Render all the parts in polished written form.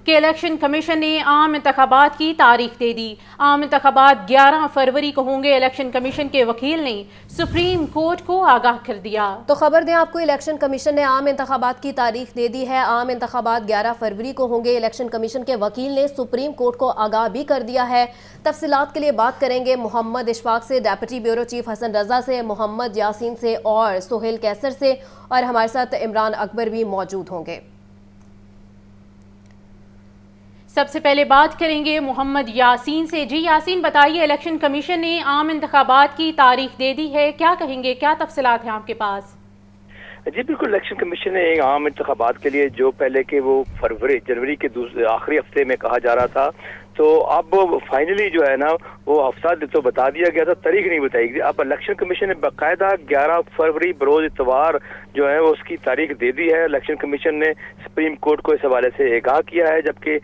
کہ election commission نے عام انتخابات کی تاریخ دے دی۔ عام انتخابات 11 فروری کو ہوں گے۔ الیکشن کمیشن کے وکیل نے سپریم کورٹ کو آگاہ کر دیا۔ تو خبر دیں آپ کو، الیکشن کمیشن نے عام انتخابات کی تاریخ دے دی ہے۔ عام انتخابات 11 فروری کو ہوں گے۔ الیکشن کمیشن کے وکیل نے سپریم کورٹ کو آگاہ بھی کر دیا ہے۔ تفصیلات کے لیے بات کریں گے محمد اشفاق سے، ڈیپٹی بیورو چیف حسن رضا سے، محمد یاسین سے اور سہیل کیسر سے، اور ہمارے ساتھ عمران اکبر بھی موجود ہوں گے۔ سب سے پہلے بات کریں گے محمد یاسین سے۔ جی یاسین، بتائیے، الیکشن کمیشن نے عام انتخابات کی تاریخ دے دی ہے، کیا کہیں گے، کیا تفصیلات ہیں آپ کے پاس؟ جی بالکل، الیکشن کمیشن نے عام انتخابات کے لیے جو پہلے کہ وہ جنوری کے آخری ہفتے میں کہا جا رہا تھا، تو اب فائنلی جو ہے نا وہ ہفتہ تو بتا دیا گیا تھا، تاریخ نہیں بتائی گئی۔ اب الیکشن کمیشن نے باقاعدہ 11 فروری بروز اتوار جو ہے وہ اس کی تاریخ دے دی ہے۔ الیکشن کمیشن نے سپریم کورٹ کو اس حوالے سے آگاہ کیا ہے، جبکہ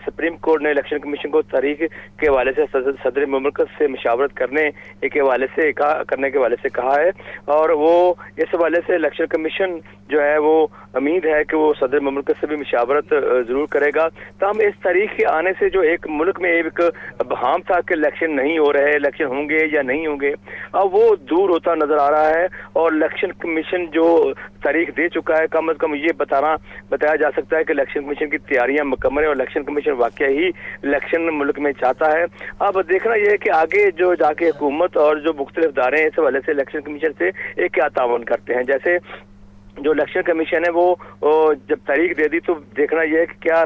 سپریم کورٹ نے الیکشن کمیشن کو تاریخ کے حوالے سے صدر مملکت سے مشاورت کرنے کے حوالے سے کہا ہے، اور وہ اس حوالے سے الیکشن کمیشن جو ہے وہ امید ہے کہ وہ صدر مملکت سے بھی مشاورت ضرور کرے گا۔ تاہم اس تاریخ کے آنے سے جو ایک ملک میں ایک ابہام تھا کہ الیکشن نہیں ہو رہے، الیکشن ہوں گے یا نہیں ہوں گے، اب وہ دور ہوتا نظر آ رہا ہے، اور الیکشن کمیشن جو تاریخ دے چکا ہے، کم از کم یہ بتایا جا سکتا ہے کہ الیکشن کمیشن کی تیاریاں مکمل ہیں، اور الیکشن کمیشن واقعی ہی الیکشن ملک میں چاہتا ہے۔ اب دیکھنا یہ ہے کہ آگے جو جا کے حکومت اور جو مختلف ادارے ہیں اس حوالے سے الیکشن کمیشن سے کیا تعاون کرتے ہیں۔ جیسے جو الیکشن کمیشن ہے وہ جب تاریخ دے دی تو دیکھنا یہ ہے کہ کیا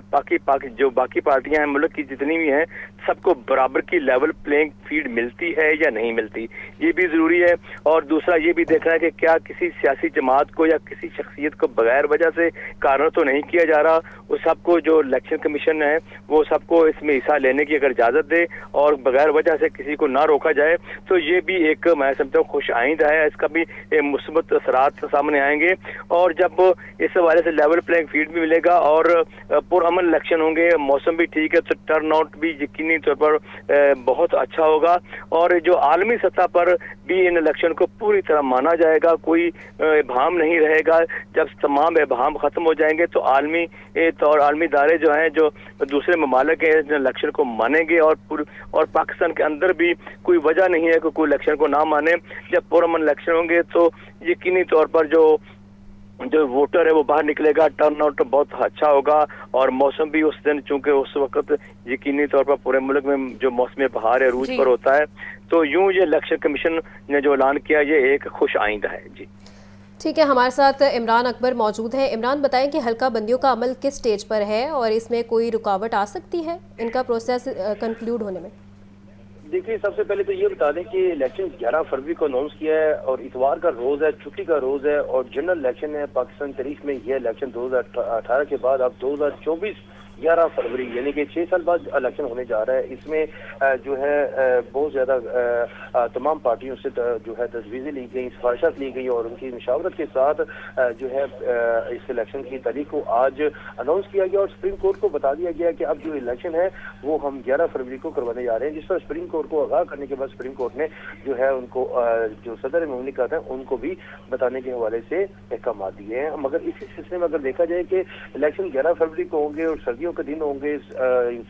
جو باقی پارٹیاں ہیں ملک کی جتنی بھی ہیں سب کو برابر کی لیول پلینگ فیلڈ ملتی ہے یا نہیں ملتی، یہ بھی ضروری ہے۔ اور دوسرا یہ بھی دیکھنا ہے کہ کیا کسی سیاسی جماعت کو یا کسی شخصیت کو بغیر وجہ سے کارنر تو نہیں کیا جا رہا، وہ سب کو جو الیکشن کمیشن ہے وہ سب کو اس میں حصہ لینے کی اگر اجازت دے اور بغیر وجہ سے کسی کو نہ روکا جائے تو یہ بھی ایک میں سمجھتا ہوں خوش آئند ہے، اس کا بھی مثبت اثرات سامنے آئیں گے۔ اور جب اس حوالے سے لیول پلینگ فیلڈ بھی ملے گا اور پرامن الیکشن ہوں گے، موسم بھی ٹھیک ہے، تو ٹرن آؤٹ بھی یقینی طور پر بہت اچھا ہوگا، اور جو عالمی سطح پر بھی ان الیکشن کو پوری طرح مانا جائے گا، کوئی ابہام نہیں رہے گا۔ جب تمام ابہام ختم ہو جائیں گے تو عالمی ادارے جو ہیں جو دوسرے ممالک ہیں الیکشن کو مانیں گے، اور پاکستان کے اندر بھی کوئی وجہ نہیں ہے کہ کوئی الیکشن کو نہ مانے۔ جب پرامن الیکشن ہوں گے تو یقینی طور پر جو ووٹر ہے وہ باہر نکلے گا، ٹرن آؤٹ بہت اچھا ہوگا، اور موسم بھی اس دن چونکہ اس وقت یقینی طور پر پورے ملک میں جو موسم بہار ہے عروج پر ہوتا ہے، تو یوں یہ الیکشن کمیشن نے جو اعلان کیا یہ ایک خوش آئندہ ہے۔ جی ٹھیک ہے، ہمارے ساتھ عمران اکبر موجود ہیں۔ عمران، بتائیں کہ حلقہ بندیوں کا عمل کس سٹیج پر ہے اور اس میں کوئی رکاوٹ آ سکتی ہے ان کا پروسیس کنکلیوڈ ہونے میں؟ دیکھیے، سب سے پہلے تو یہ بتا دیں کہ الیکشن 11 فروری کو اناؤنس کیا ہے، اور اتوار کا روز ہے، چھٹی کا روز ہے، اور جنرل الیکشن ہے پاکستان تاریخ میں۔ یہ الیکشن 2018 کے بعد اب 2024 11 فروری یعنی کہ 6 سال بعد الیکشن ہونے جا رہا ہے۔ اس میں جو ہے بہت زیادہ تمام پارٹیوں سے جو ہے تجویزیں لی گئیں، سفارشات لی گئی، اور ان کی مشاورت کے ساتھ جو ہے اس الیکشن کی تاریخ کو آج اناؤنس کیا گیا، اور سپریم کورٹ کو بتا دیا گیا کہ اب جو الیکشن ہے وہ ہم 11 فروری کو کروانے جا رہے ہیں، جس پر سپریم کورٹ کو آگاہ کرنے کے بعد سپریم کورٹ نے جو ہے ان کو جو صدر مملکت ہیں ان کو بھی بتانے کے حوالے سے احکامات دیے ہیں۔ مگر اسی سلسلے میں اگر دیکھا جائے کہ الیکشن 11 فروری کو ہوں گے اور سردیوں کے دن ہوں گے،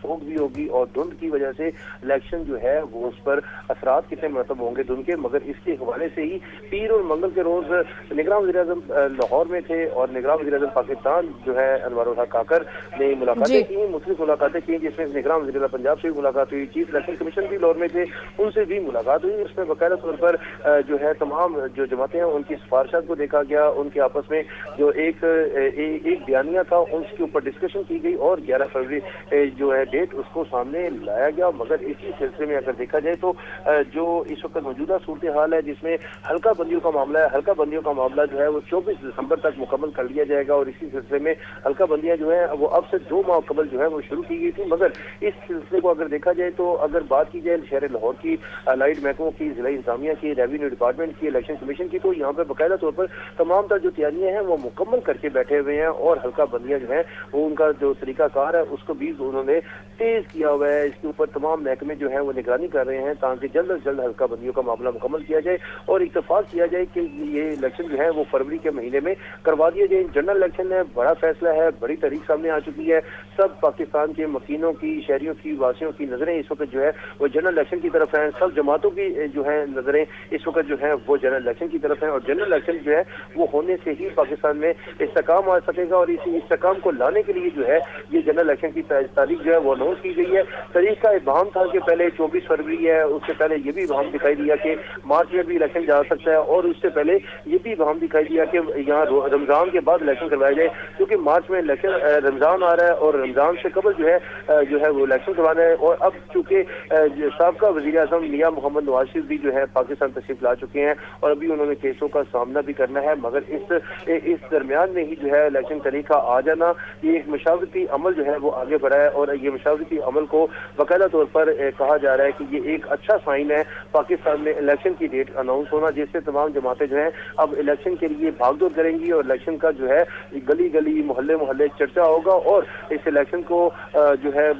فوگ بھی ہوگی، اور دھند کی وجہ سے الیکشن جو ہے وہ اس پر اثرات کتنے مرتب ہوں گے دھند کے، مگر اس کے حوالے سے ہی پیر اور منگل کے روز نگراں وزیر اعظم لاہور میں تھے، اور نگراں وزیر اعظم پاکستان جو ہے انوار الحق کاکر نے ملاقاتیں کی، مختلف ملاقاتیں کی، جس میں نگراں وزیر اعظم پنجاب سے بھی ملاقات ہوئی، چیف الیکشن کمیشن بھی لاہور میں تھے، ان سے بھی ملاقات ہوئی۔ اس میں باقاعدہ طور پر جو ہے تمام جو جماعتیں ہیں ان کی سفارشات کو دیکھا گیا، ان کے آپس میں جو ایک بیانیہ تھا اس کے اوپر ڈسکشن کی گئی، اور 11 فروری جو ہے ڈیٹ اس کو سامنے لایا گیا۔ مگر اسی سلسلے میں اگر دیکھا جائے تو جو اس وقت موجودہ صورتحال ہے جس میں حلقہ بندیوں کا معاملہ ہے، حلقہ بندیوں کا معاملہ جو ہے وہ 24 دسمبر تک مکمل کر لیا جائے گا، اور اسی سلسلے میں حلقہ بندیاں جو ہیں وہ اب سے 2 ماہ قبل جو ہے وہ شروع کی گئی تھی۔ مگر اس سلسلے کو اگر دیکھا جائے تو اگر بات کی جائے شہر لاہور کی الائڈ محکموں کی، ضلع انتظامیہ کی، ریونیو ڈپارٹمنٹ کی، الیکشن کمیشن کی، تو یہاں پہ باقاعدہ طور پر تمام تر جو تیاریاں ہیں وہ مکمل کر کے بیٹھے ہوئے ہیں، اور حلقہ بندیاں جو ہیں وہ ان کا جو طریقہ کار ہے اس کو بھی انہوں نے تیز کیا ہوا ہے. اس کے اوپر تمام محکمے جو ہیں وہ نگرانی کر رہے ہیں تاکہ جلد از جلد حلقہ بندیوں کا معاملہ مکمل کیا جائے اور اتفاق کیا جائے کہ یہ الیکشن جو ہے وہ فروری کے مہینے میں کروا دیا جائے. جنرل الیکشن ہے, بڑا فیصلہ ہے, بڑی تاریخ سامنے آ چکی ہے. سب پاکستان کے مکینوں کی, شہریوں کی, واسیوں کی نظریں اس وقت جو ہے وہ جنرل الیکشن کی طرف ہیں. سب جماعتوں کی جو ہے نظریں اس وقت جو ہے وہ جنرل الیکشن کی طرف ہیں اور جنرل الیکشن جو ہے وہ ہونے سے ہی پاکستان میں استحکام آ سکے گا اور اسی استحکام کو لانے کے لیے جو ہے یہ جنرل الیکشن کی تاریخ جو ہے وہ اناؤنس کی گئی ہے. تاریخ کا ابہام تھا کہ پہلے 24 فروری ہے, اس سے پہلے یہ بھی ابہام دکھائی دیا کہ مارچ میں بھی الیکشن جا سکتا ہے اور اس سے پہلے یہ بھی ابہام دکھائی دیا کہ یہاں رمضان کے بعد الیکشن کروایا جائے کیونکہ مارچ میں الیکشن رمضان آ رہا ہے اور رمضان سے قبل جو ہے وہ الیکشن کروانا ہے. اور اب چونکہ سابقہ وزیر اعظم میاں محمد نواز شریف بھی جو ہے پاکستان تشریف لا چکے ہیں اور ابھی انہوں نے کیسوں کا سامنا بھی کرنا ہے, مگر اس درمیان میں ہی جو ہے الیکشن تاریخ کا آ جانا یہ ایک مشاورتی عمل جو ہے وہ آگے بڑھا ہے اور یہ مشاورتی عمل کو باقاعدہ طور پر کہا جا رہا ہے کہ یہ ایک اچھا سائن ہے پاکستان میں الیکشن کی ڈیٹ اناؤنس ہونا, جس سے تمام جماعتیں جو ہیں اب الیکشن کے لیے بھاگ دوڑ کریں گی اور الیکشن کا جو ہے گلی گلی محلے محلے چرچا ہوگا اور اس الیکشن کو جو ہے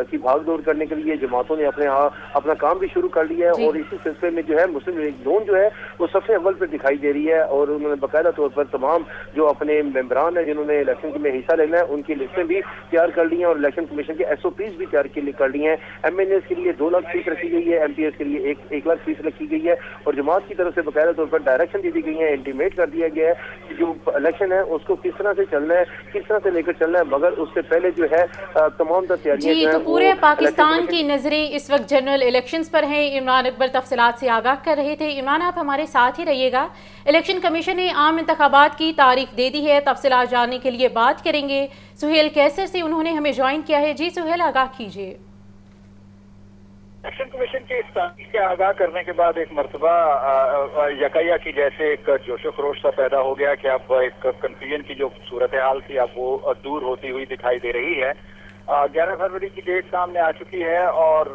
کی بھاگ دوڑ کرنے کے لیے جماعتوں نے اپنا کام بھی شروع کر لیا ہے. اور اسی سلسلے میں جو ہے مسلم لیگ نون جو ہے وہ سب سے اول پہ دکھائی دے رہی ہے اور انہوں نے باقاعدہ طور پر تمام جو اپنے ممبران ہیں جنہوں نے الیکشن میں حصہ لینا ہے ان کی لسٹیں بھی تیار کر لی ہیں اور الیکشن کمیشن کے SOPs بھی تیار کر لی ہیں. MNAs کے لیے 2 لاکھ فیس رکھی گئی ہے, MPs کے لیے 1 لاکھ فیس رکھی گئی ہے اور جماعت کی طرف سے باقاعدہ طور پر ڈائریکشن دے دی گئی ہے, انٹیمیٹ کر دیا گیا ہے کہ جو الیکشن ہے اس کو کس طرح سے چلنا ہے, کس طرح سے لے کر چلنا ہے, مگر اس سے پہلے جو ہے تمام تیاریاں جی. تو پورے پاکستان کی نظریں اس وقت جنرل الیکشنز پر ہیں. عمران اکبر تفصیلات سے آگاہ کر رہے تھے. عمران آپ ہمارے ساتھ ہی رہیے گا. الیکشن کمیشن نے عام انتخابات کی تاریخ دے دی ہے, تفصیلات جاننے کے لیے بات کریں گے سہیل کیسر سے, انہوں نے ہمیں جوائن کیا ہے. جی سہیل, آگاہ کیجیے. الیکشن کمیشن کے اس تاریخ کے آگاہ کرنے کے بعد ایک مرتبہ یکیا کی جیسے ایک جوش و خروش سا پیدا ہو گیا کہ اب ایک کنفیوژن کی جو صورتحال تھی اب وہ دور ہوتی ہوئی دکھائی دے رہی ہے. 11 فروری کی ڈیٹ سامنے آ چکی ہے اور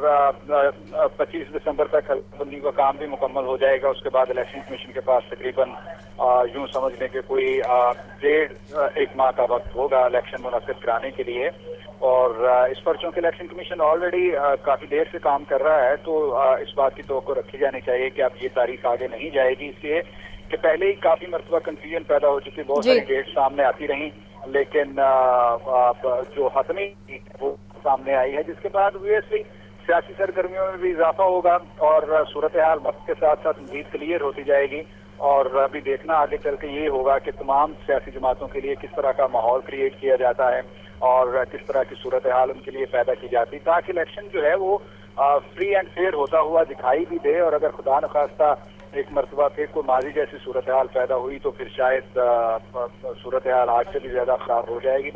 25 دسمبر تک حلقہ بندی کا کام بھی مکمل ہو جائے گا. اس کے بعد الیکشن کمیشن کے پاس تقریباً یوں سمجھ لیں کہ کوئی 1.5 ماہ کا وقت ہوگا الیکشن منعقد کرانے کے لیے. اور اس پر چونکہ الیکشن کمیشن آلریڈی کافی دیر سے کام کر رہا ہے تو اس بات کی توقع رکھی جانی چاہیے کہ اب یہ تاریخ آگے نہیں جائے گی, اس لیے کہ پہلے ہی کافی مرتبہ کنفیوژن پیدا ہو چکی, بہت ساری ڈیٹ سامنے آتی رہیں لیکن جو حتمی وہ سامنے آئی ہے, جس کے بعد obviously سیاسی سرگرمیوں میں بھی اضافہ ہوگا اور صورتحال وقت کے ساتھ ساتھ مزید کلیئر ہوتی جائے گی. اور ابھی دیکھنا آگے چل کے یہ ہوگا کہ تمام سیاسی جماعتوں کے لیے کس طرح کا ماحول کریٹ کیا جاتا ہے اور کس طرح کی صورتحال ان کے لیے پیدا کی جاتی تاکہ الیکشن جو ہے وہ فری اینڈ فیئر ہوتا ہوا دکھائی بھی دے. اور اگر خدا نخواستہ ایک مرتبہ پھر کوئی ماضی جیسی صورتحال پیدا ہوئی تو پھر شاید صورتحال آج سے بھی زیادہ خراب ہو جائے گی.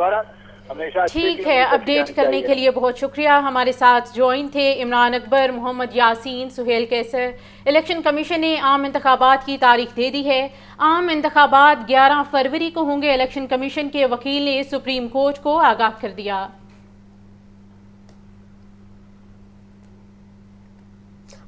ٹھیک ہے, اپڈیٹ کرنے کے لیے بہت شکریہ. ہمارے ساتھ جوائن تھے عمران اکبر, محمد یاسین, سہیل کیسر. الیکشن کمیشن نے عام انتخابات کی تاریخ دے دی ہے. عام انتخابات 11 فروری کو ہوں گے. الیکشن کمیشن کے وکیل نے سپریم کورٹ کو آگاہ کر دیا.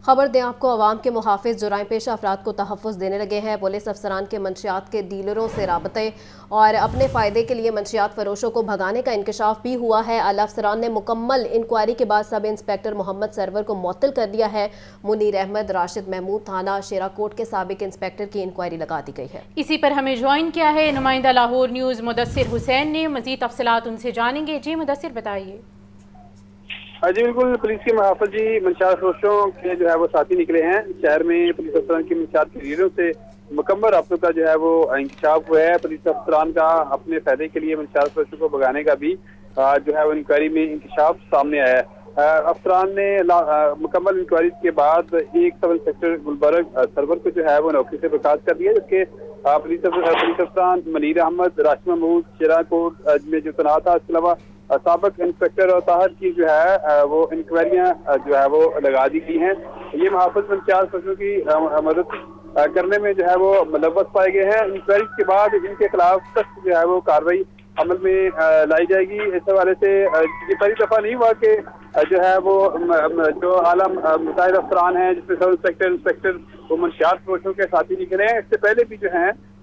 خبر دیں آپ کو, عوام کے محافظ جرائم پیشہ افراد کو تحفظ دینے لگے ہیں. پولیس افسران کے منشیات کے ڈیلروں سے رابطے اور اپنے فائدے کے لیے منشیات فروشوں کو بھگانے کا انکشاف بھی ہوا ہے. اعلیٰ افسران نے مکمل انکوائری کے بعد سب انسپیکٹر محمد سرور کو معطل کر دیا ہے. منیر احمد, راشد محمود تھانہ شیرا کوٹ کے سابق انسپیکٹر کی انکوائری لگا دی گئی ہے. اسی پر ہمیں جوائن کیا ہے نمائندہ لاہور نیوز مدثر حسین نے, مزید تفصیلات ان سے جانیں گے. جی مدثر, بتائیے. جی بالکل, پولیس کے محافظ جی منشیات فروشوں کے جو ہے وہ ساتھی نکلے ہیں. شہر میں پولیس افسران کی منشیات کے ڈیلروں سے مکمل رابطوں کا جو ہے وہ انکشاف ہوا ہے. پولیس افسران کا اپنے فائدے کے لیے منشیات فروشوں کو بھگانے کا بھی جو ہے وہ انکوائری میں انکشاف سامنے آیا ہے. افسران نے مکمل انکوائری کے بعد ایک سب انسپیکٹر گلبرگ سرور کو جو ہے وہ نوکری سے برخاست کر دیا, جبکہ پولیس افسران منیر احمد, راشد محمود شیرا کوٹ میں جو تعینات تھا, اس کے علاوہ سابق انسپیکٹر اور طاہر کی جو ہے وہ انکوائریاں جو ہے وہ لگا دی گئی ہیں. یہ محافظ منشیات فروشوں کی مدد کرنے میں جو ہے وہ ملوث پائے گئے ہیں. انکوائری کے بعد ان کے خلاف سخت جو ہے وہ کارروائی عمل میں لائی جائے گی. اس حوالے سے یہ پہلی دفعہ نہیں ہوا کہ جو ہے وہ جو اعلیٰ متعارف افسران ہیں جس میں سب انسپیکٹر وہ منشیات فروشوں کے ساتھی نکلے ہیں. اس سے پہلے بھی جو ہیں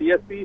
DSP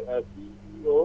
CEO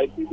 IPD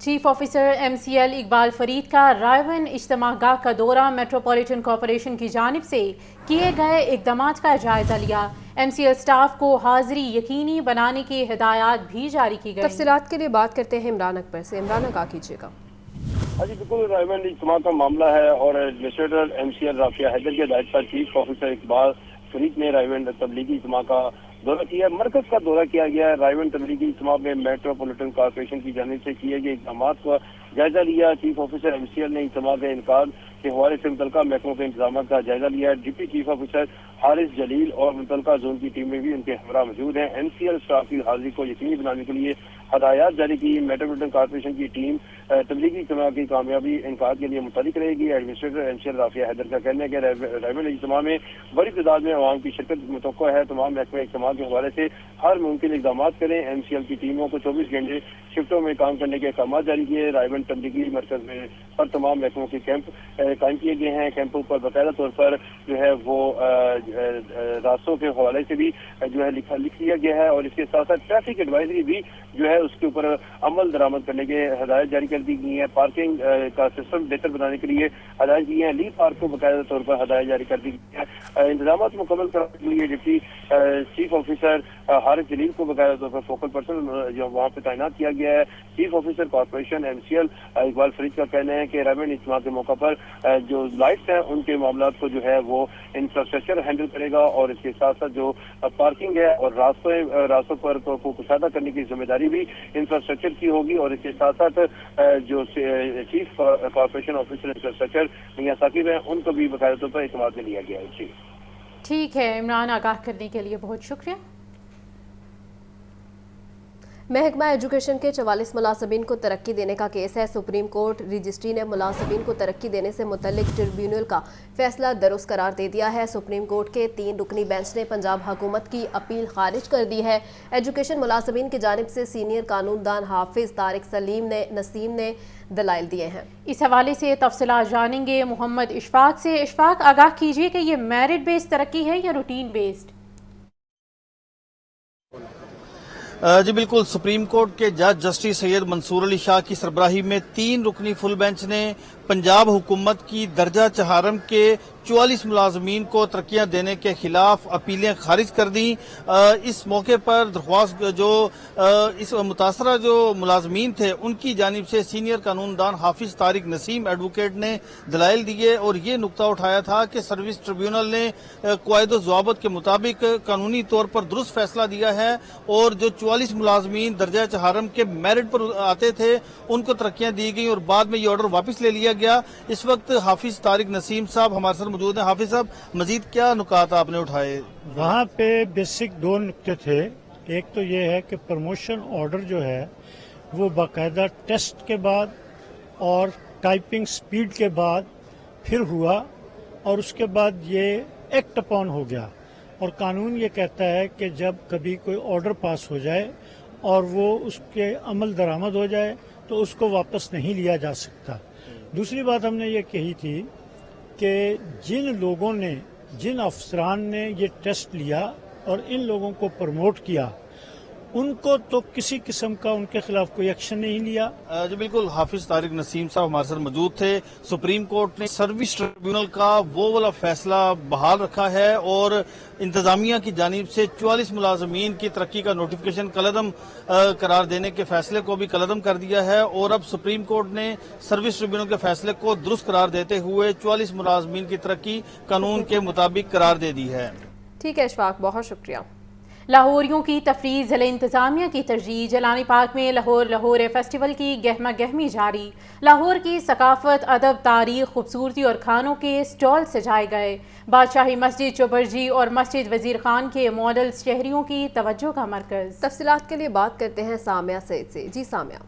chief officer MCL Iqbal Farid کا رائے اجتماع گاہ کا دورہ میٹروپولیٹن کارپوریشن کی جانب سے کیے گئے اقدامات کا جائزہ لیا. MCL سٹاف کو حاضری یقینی بنانے کی ہدایات بھی جاری کی گئی. تفصیلات کے لیے بات کرتے ہیں عمران اکبر سے. عمران آگاہ کیجیے گا. جی بالکل رائے اجتماع کا معاملہ ہے اور ایڈمنسٹریٹر MCL رافیہ حیدر کے ہدایت پر چیف آفیسر اقبال فرید نے رائے تبلیغی اجتماع کا دورہ کیا. مرکز کا دورہ کیا گیا ہے. رائے تبلیغی اجتماع میں میٹروپولیٹن کارپوریشن کی جانب سے کیے گئے اقدامات کا جائزہ لیا. چیف آفیسر MCL نے اجتماع کے انعقاد کے حوالے سے متعلقہ محکموں کے انتظامات کا جائزہ لیا. ڈپٹی چیف آفیسر حارث جلیل اور متعلقہ زون کی ٹیمیں بھی ان کے ہمراہ موجود ہیں. MCL سٹاف کی حاضری کو یقینی بنانے کے لیے ہدایات جاری کی. میٹروپولیٹن کارپوریشن کی ٹیم تبلیغی اجتماع کی کامیابی انعقاد کے لیے متعلق رہے گی. ایڈمنسٹریٹر MCL رافیہ حیدر کا کہنا ہے کہ رائے اجتماع میں بڑی تعداد میں عوام کی شرکت متوقع ہے. تمام محکمے اجتماع کے حوالے سے ہر ممکن اقدامات کریں. MCL کی ٹیموں کو 24 گھنٹے شفٹوں میں کام کرنے کے احکامات جاری کیے. رائے تبلیغی مرکز میں پر تمام محکموں کے کیمپ قائم کیے گئے ہیں. کیمپوں پر باقاعدہ طور پر جو ہے وہ راستوں کے حوالے سے بھی جو ہے لکھ لیا گیا ہے اور اس کے ساتھ ساتھ ٹریفک ایڈوائزری بھی جو ہے اس کے اوپر عمل درآمد کرنے کے ہدایت جاری کر دی گئی ہیں. پارکنگ کا سسٹم بہتر بنانے کے لیے ہدایت کی ہیں. لی پارک کو باقاعدہ طور پر ہدایت جاری کر دی گئی ہے. انتظامات مکمل کرنے کے لیے ڈپٹی چیف آفیسر حارث جلیل کو باقاعدہ طور پر فوکل پرسن جو وہاں پہ تعینات کیا گیا ہے. Chief officer corporation MCL Iqbal Farid کا کہنا ہے کہ رائے اجتماع کے موقع پر جو لائٹس ہیں ان کے معاملات کو جو ہے وہ انفراسٹرکچر ہینڈل کرے گا اور اس کے ساتھ ساتھ جو پارکنگ ہے اور راستوں پر کو کشادہ کرنے کی ذمہ داری بھی انفراسٹرکچر کی ہوگی. اور اس کے ساتھ ساتھ جو چیف کارپوریشن آفیسر انفراسٹرکچر میاں ثاقب ہیں ان کو بھی باقاعدہ طور پر اعتماد میں لیا گیا ہے. ٹھیک ہے عمران، آگاہ کرنے کے لیے بہت شکریہ. محکمہ ایجوکیشن کے 44 ملازمین کو ترقی دینے کا کیس ہے. سپریم کورٹ رجسٹری نے ملازمین کو ترقی دینے سے متعلق ٹریبیونل کا فیصلہ درست قرار دے دیا ہے. سپریم کورٹ کے 3 رکنی بینچ نے پنجاب حکومت کی اپیل خارج کر دی ہے. ایجوکیشن ملازمین کی جانب سے سینئر قانون دان حافظ طارق نسیم نے دلائل دیے ہیں. اس حوالے سے تفصیلات جانیں گے محمد اشفاق سے. اشفاق، آگاہ کیجیے کہ یہ میرٹ بیسڈ ترقی ہے یا روٹین بیسڈ؟ جی بالکل، سپریم کورٹ کے جج جسٹس سید منصور علی شاہ کی سربراہی میں 3 رکنی فل بینچ نے پنجاب حکومت کی درجہ چہارم کے 44 ملازمین کو ترقیاں دینے کے خلاف اپیلیں خارج کر دیں. اس موقع پر درخواست جو اس متاثرہ جو ملازمین تھے ان کی جانب سے سینئر قانون دان حافظ طارق نسیم ایڈوکیٹ نے دلائل دیے اور یہ نقطہ اٹھایا تھا کہ سروس ٹریبیونل نے قواعد و ضوابط کے مطابق قانونی طور پر درست فیصلہ دیا ہے اور جو 44 ملازمین درجہ چہارم کے میرٹ پر آتے تھے ان کو ترقیاں دی گئی اور بعد میں یہ آرڈر واپس لے لیا گیا. اس وقت حافظ طارق نسیم صاحب ہمارے ساتھ موجود ہیں. حافظ صاحب، مزید کیا نکات آپ نے اٹھائے؟ وہاں پہ بیسک 2 نکتے تھے. ایک تو یہ ہے کہ پروموشن آرڈر جو ہے وہ باقاعدہ ٹیسٹ کے بعد اور ٹائپنگ سپیڈ کے بعد پھر ہوا اور اس کے بعد یہ ایکٹ اپون ہو گیا. اور قانون یہ کہتا ہے کہ جب کبھی کوئی آرڈر پاس ہو جائے اور وہ اس کے عمل درآمد ہو جائے تو اس کو واپس نہیں لیا جا سکتا. دوسری بات ہم نے یہ کہی تھی کہ جن افسران نے یہ ٹیسٹ لیا اور ان لوگوں کو پروموٹ کیا ان کو تو کسی قسم کا ان کے خلاف کوئی ایکشن نہیں لیا. جی بالکل، حافظ طارق نسیم صاحب ہمارے ساتھ موجود تھے. سپریم کورٹ نے سروس ٹریبیونل کا وہ والا فیصلہ بحال رکھا ہے اور انتظامیہ کی جانب سے 44 ملازمین کی ترقی کا نوٹیفکیشن کالعدم قرار دینے کے فیصلے کو بھی کالعدم کر دیا ہے اور اب سپریم کورٹ نے سروس ٹریبیونل کے فیصلے کو درست قرار دیتے ہوئے 44 ملازمین کی ترقی قانون کے مطابق قرار دے دی ہے. ٹھیک ہے اشفاق، بہت شکریہ. لاہوریوں کی تفریح ضلع انتظامیہ کی ترجیح. جیلانی پارک میں لاہور فیسٹیول کی گہما گہمی جاری. لاہور کی ثقافت، ادب، تاریخ، خوبصورتی اور کھانوں کے سٹال سجائے گئے. بادشاہی مسجد چوبرجی اور مسجد وزیر خان کے ماڈلز شہریوں کی توجہ کا مرکز. تفصیلات کے لیے بات کرتے ہیں سامیہ سعید سے. جی سامیہ.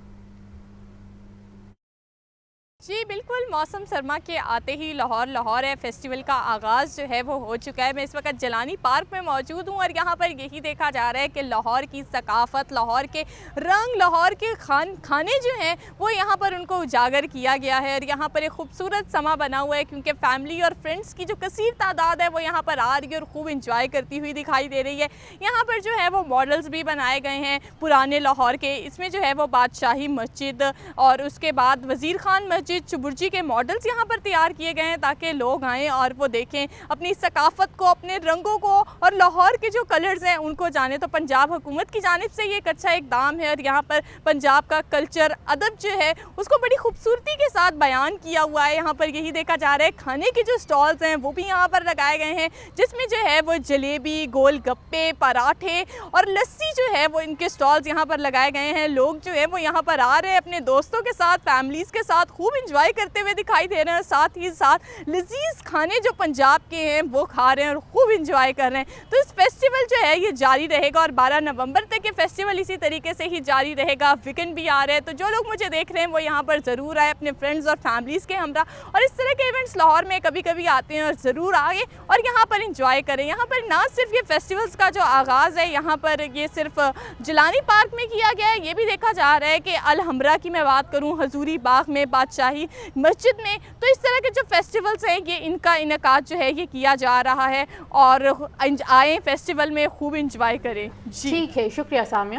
جی بالکل، موسم سرما کے آتے ہی لاہور ہے فیسٹیول کا آغاز جو ہے وہ ہو چکا ہے۔ میں اس وقت جلانی پارک میں موجود ہوں اور یہاں پر یہی دیکھا جا رہا ہے کہ لاہور کی ثقافت، لاہور کے رنگ، لاہور کے کھانے جو ہیں وہ یہاں پر ان کو اجاگر کیا گیا ہے، اور یہاں پر ایک خوبصورت سما بنا ہوا ہے کیونکہ فیملی اور فرینڈس کی جو کثیر تعداد ہے وہ یہاں پر آ رہی ہے اور خوب انجوائے کرتی ہوئی دکھائی دے رہی ہے۔ یہاں پر جو ہے وہ ماڈلز بھی بنائے گئے ہیں پرانے لاہور کے، اس میں جو ہے وہ بادشاہی مسجد اور اس کے بعد وزیر خان مسجد، چبرجی کے ماڈلز یہاں پر تیار کیے گئے ہیں تاکہ لوگ آئیں اور وہ دیکھیں اپنی ثقافت کو، اپنے رنگوں کو اور لاہور کے جو کلرز ہیں ان کو جانیں۔ تو پنجاب حکومت کی جانب سے یہ ایک اچھا اقدام ہے اور یہاں پر پنجاب کا کلچر، ادب جو ہے اس کو بڑی خوبصورتی کے ساتھ بیان کیا ہوا ہے۔ یہاں پر یہی دیکھا جا رہا ہے کھانے کے جو سٹالز ہیں وہ بھی یہاں پر لگائے گئے ہیں، جس میں جو ہے وہ جلیبی، گول گپے، پراٹھے اور لسی جو ہے وہ ان کے سٹالز یہاں پر لگائے گئے ہیں۔ لوگ جو ہے وہ یہاں پر آ رہے ہیں اپنے دوستوں کے ساتھ، فیملیز کے ساتھ خوب انجوائے کرتے ہوئے دکھائی دے رہے ہیں، ساتھ ہی ساتھ لذیذ کھانے جو پنجاب کے ہیں وہ کھا رہے ہیں اور خوب انجوائے کر رہے ہیں۔ تو اس فیسٹیول جو ہے یہ جاری رہے گا اور 12 نومبر تک یہ فیسٹیول اسی طریقے سے ہی جاری رہے گا۔ ویکنڈ بھی آ رہے ہیں تو جو لوگ مجھے دیکھ رہے ہیں وہ یہاں پر ضرور آئے اپنے فرینڈز اور فیملیز کے ہمراہ، اور اس طرح کے ایونٹس لاہور میں کبھی کبھی آتے ہیں اور ضرور آئیں اور یہاں پر انجوائے کریں۔ یہاں پر نہ صرف یہ فیسٹیولز کا جو آغاز ہے یہاں پر یہ صرف جلانی پارک میں کیا گیا ہے، یہ بھی دیکھا جا رہا ہے کہ الحمرہ کی میں بات کروں، حضوری باغ میں، بادشاہی مسجد میں، تو اس طرح کے جو فیسٹیولز ہیں یہ ان کا انعقاد جو ہے یہ کیا جا رہا ہے، اور آئیں فیسٹیول میں خوب انجوائے کریں۔ ٹھیک ہے، شکریہ سامیہ۔